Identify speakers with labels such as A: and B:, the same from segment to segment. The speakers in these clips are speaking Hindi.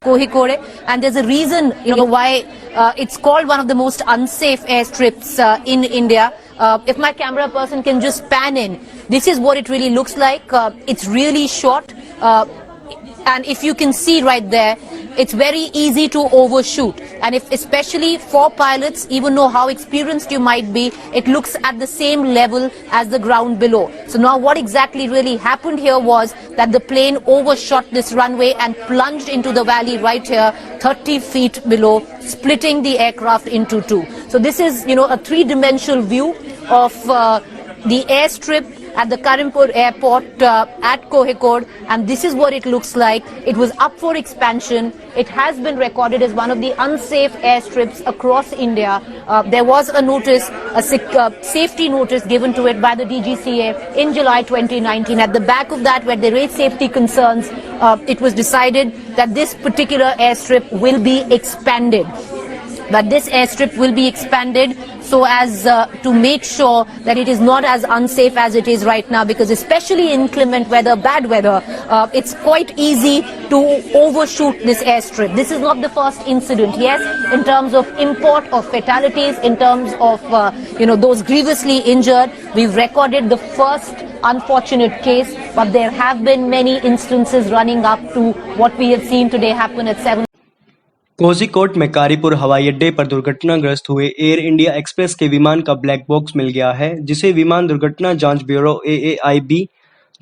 A: Kozhikode, and there's a reason, why it's called one of the most unsafe airstrips in India. If my camera person can just pan in, this is what it really looks like. It's really short, and if you can see right there, it's very easy to overshoot. And if especially for pilots, even know how experienced you might be, it looks at the same level as the ground below. So now what exactly really happened here was that the plane overshot this runway and plunged into the valley right here, 30 feet below, splitting the aircraft into two. So this is, a three-dimensional view of the airstrip at the Karimpur airport at Kozhikode, and this is what it looks like. It was up for expansion. It has been recorded as one of the unsafe airstrips across India. There was a notice, a safety notice given to it by the DGCA in July 2019. At the back of that, where they raised safety concerns, it was decided that this particular airstrip will be expanded. That this airstrip will be expanded so as to make sure that it is not as unsafe as it is right now, because especially in inclement weather, bad weather, it's quite easy to overshoot this airstrip. This is not the first incident, yes, in terms of import of fatalities, in terms of, those grievously injured. We've recorded the first unfortunate case, but there have been many instances running up to what we have seen today happen at 7.
B: Kozhikode में कारीपुर हवाई अड्डे पर दुर्घटनाग्रस्त हुए एयर इंडिया एक्सप्रेस के विमान का ब्लैक बॉक्स मिल गया है, जिसे विमान दुर्घटना जांच ब्यूरो AAIB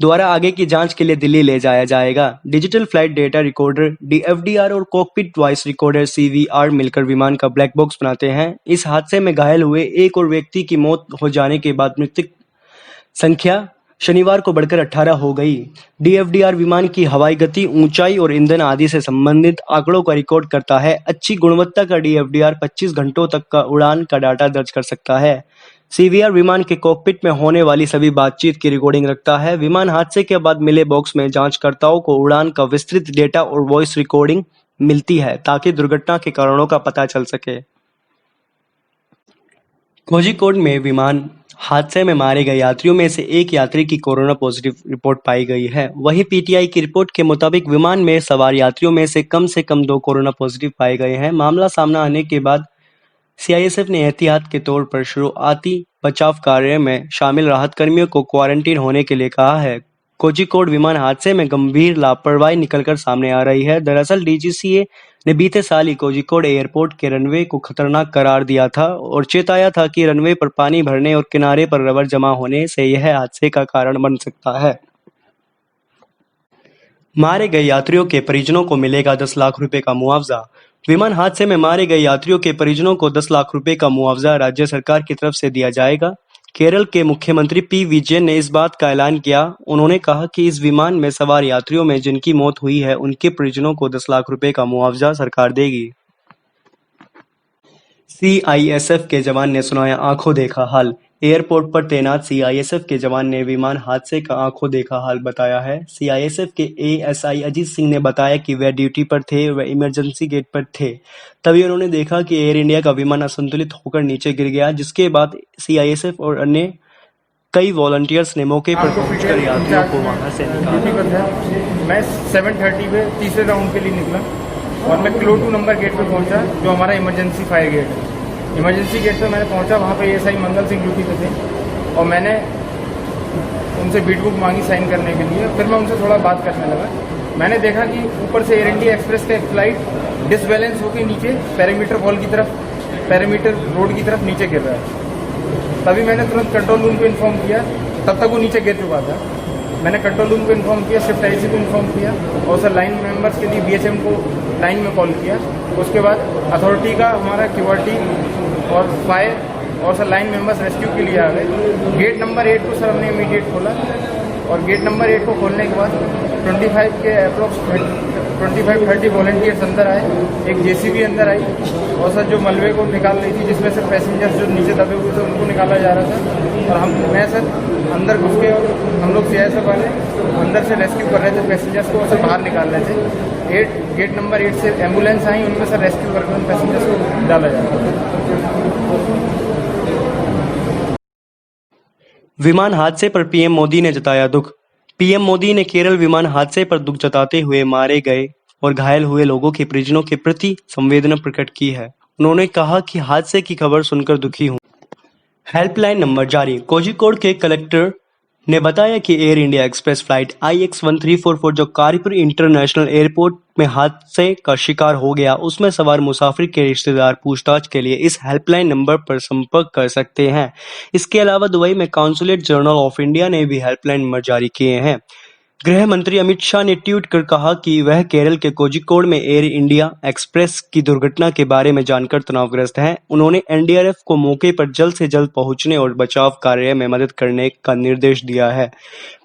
B: द्वारा आगे की जांच के लिए दिल्ली ले जाया जाएगा। Digital flight data recorder DFDR और कॉकपिट वॉइस रिकॉर्डर CVR मिलकर विमान का ब्लैक बॉक्स बनाते हैं। इस हादसे में घायल हुए एक और व्यक्ति की मौत हो जाने के बाद मृतक संख्या शनिवार को बढ़कर 18 हो गई। DFDR विमान की हवाई गति, ऊंचाई और ईंधन आदि से संबंधित आंकड़ों का रिकॉर्ड करता है। अच्छी गुणवत्ता का DFDR 25 घंटों तक का उड़ान का डाटा दर्ज कर सकता है। CVR विमान के कॉकपिट में होने वाली सभी बातचीत की रिकॉर्डिंग रखता है। विमान हादसे के बाद मिले बॉक्स में जांचकर्ताओं को उड़ान का विस्तृत डेटा और वॉइस रिकॉर्डिंग मिलती है, ताकि दुर्घटना के कारणों का पता चल सके। कोझिकोड में विमान हादसे में मारे गए यात्रियों में से एक यात्री की कोरोना पॉजिटिव रिपोर्ट पाई गई है। वहीं PTI की रिपोर्ट के मुताबिक विमान में सवार यात्रियों में से कम 2 कोरोना पॉजिटिव पाए गए हैं। मामला सामने आने के बाद CISF ने एहतियात के तौर पर शुरुआती बचाव कार्य में शामिल राहत कर्मियों को क्वारंटीन होने के लिए कहा है। कोझिकोड विमान हादसे में गंभीर लापरवाही निकलकर सामने आ रही है। दरअसल DGCA ने बीते साल ही कोझिकोड एयरपोर्ट के रनवे को खतरनाक करार दिया था और चेताया था कि रनवे पर पानी भरने और किनारे पर रबर जमा होने से यह हादसे का कारण बन सकता है। मारे गए यात्रियों के परिजनों को मिलेगा 10 लाख रुपए का मुआवजा। विमान हादसे में मारे गए यात्रियों के परिजनों को 10 लाख रुपए का मुआवजा राज्य सरकार की तरफ से दिया जाएगा। केरल के मुख्यमंत्री P. विजयन ने इस बात का ऐलान किया। उन्होंने कहा कि इस विमान में सवार यात्रियों में जिनकी मौत हुई है, उनके परिजनों को 10 लाख रुपए का मुआवजा सरकार देगी। CISF के जवान ने सुनाया आंखों देखा हाल। एयरपोर्ट पर तैनात CISF के जवान ने विमान हादसे का आंखों देखा हाल बताया है। CISF के ASI अजीत सिंह ने बताया कि वह ड्यूटी पर थे, वह इमरजेंसी गेट पर थे। तभी उन्होंने देखा कि एयर इंडिया का विमान असंतुलित होकर नीचे गिर गया, जिसके बाद CISF और अन्य कई वॉलंटियर्स ने मौके पर पहुंचकर यात्रियों को वहां से निकाला।
C: मैं 7:30 पे तीसरे राउंड के लिए निकला और मैं क्लो 2 नंबर गेट पे पहुंचा, जो हमारा इमरजेंसी फायर गेट है। इमरजेंसी गेट पे मैंने पहुंचा, वहाँ पे ASI मंगल सिंह ड्यूटी पे थे और मैंने उनसे बीट बुक मांगी साइन करने के लिए। फिर मैं उनसे थोड़ा बात करने लगा। मैंने देखा कि ऊपर से एयर इंडिया एक्सप्रेस का एक फ्लाइट डिसबैलेंस होकर नीचे पैरामीटर वॉल की तरफ, पैरामीटर रोड की तरफ नीचे गिर रहा है। तभी मैंने तुरंत कंट्रोल रूम को इन्फॉर्म किया, तब तक वो नीचे गिर चुका था। मैंने कंट्रोल रूम को इन्फॉर्म किया, शिफ्ट IC को इन्फॉर्म किया और सर लाइन मेंबर्स के लिए BHM को लाइन में कॉल किया। उसके बाद अथॉरिटी का हमारा QRT और फायर और सर लाइन मेंबर्स रेस्क्यू के लिए आ गए। गेट नंबर 8 को सर हमने इमीडिएट खोला और गेट नंबर 8 को खोलने के बाद 25 के अप्रोक्स 25-30 वॉलंटियर्स अंदर आए, एक JCB अंदर आई और सर जो मलबे को निकाल रही थी, जिसमें से पैसेंजर्स जो नीचे दबे हुए थे उनको निकाला जा रहा था। और मैं सर अंदर घुस के और हम लोग CISF वाले अंदर से रेस्क्यू कर रहे थे पैसेंजर्स को और सर बाहर निकाल रहे थे। गेट नंबर 8 से एम्बुलेंस आई, उनमें सर रेस्क्यू करके उन पैसेंजर्स को डाला जा रहा था।
B: विमान हादसे पर PM मोदी ने जताया दुख। PM मोदी ने केरल विमान हादसे पर दुख जताते हुए मारे गए और घायल हुए लोगों के परिजनों के प्रति संवेदना प्रकट की है। उन्होंने कहा कि हादसे की खबर सुनकर दुखी हूं। हेल्पलाइन नंबर जारी। कोझिकोड के कलेक्टर ने बताया कि air India express flight IX1344 जो कारीपुर इंटरनेशनल एयरपोर्ट में हादसे का शिकार हो गया, उसमें सवार मुसाफिर के रिश्तेदार पूछताछ के लिए इस हेल्पलाइन नंबर पर संपर्क कर सकते हैं। इसके अलावा दुबई में कॉन्सुलेट जनरल ऑफ इंडिया ने भी हेल्पलाइन नंबर जारी किए हैं। गृह मंत्री अमित शाह ने ट्वीट कर कहा कि वह केरल के कोझिकोड में एयर इंडिया एक्सप्रेस की दुर्घटना के बारे में जानकर तनावग्रस्त हैं। उन्होंने NDRF को मौके पर जल्द से जल्द पहुंचने और बचाव कार्य में मदद करने का निर्देश दिया है।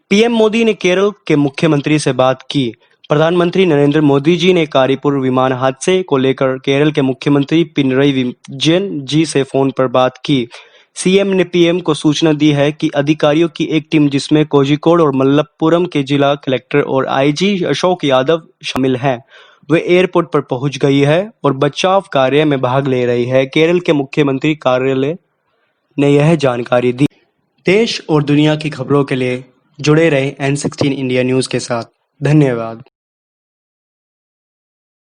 B: पीएम मोदी ने केरल के मुख्यमंत्री से बात की। प्रधानमंत्री नरेंद्र मोदी जी ने कारीपुर विमान हादसे को लेकर केरल के मुख्यमंत्री पिनरई विजयन जी से फोन पर बात की। सीएम ने पीएम को सूचना दी है कि अधिकारियों की एक टीम जिसमें कोझिकोड और मलप्पुरम के जिला कलेक्टर और IG अशोक यादव शामिल हैं, वे एयरपोर्ट पर पहुंच गई है और बचाव कार्य में भाग ले रही है। केरल के मुख्यमंत्री कार्यालय ने यह जानकारी दी। देश और दुनिया की खबरों के लिए जुड़े रहे N16 इंडिया न्यूज के साथ। धन्यवाद।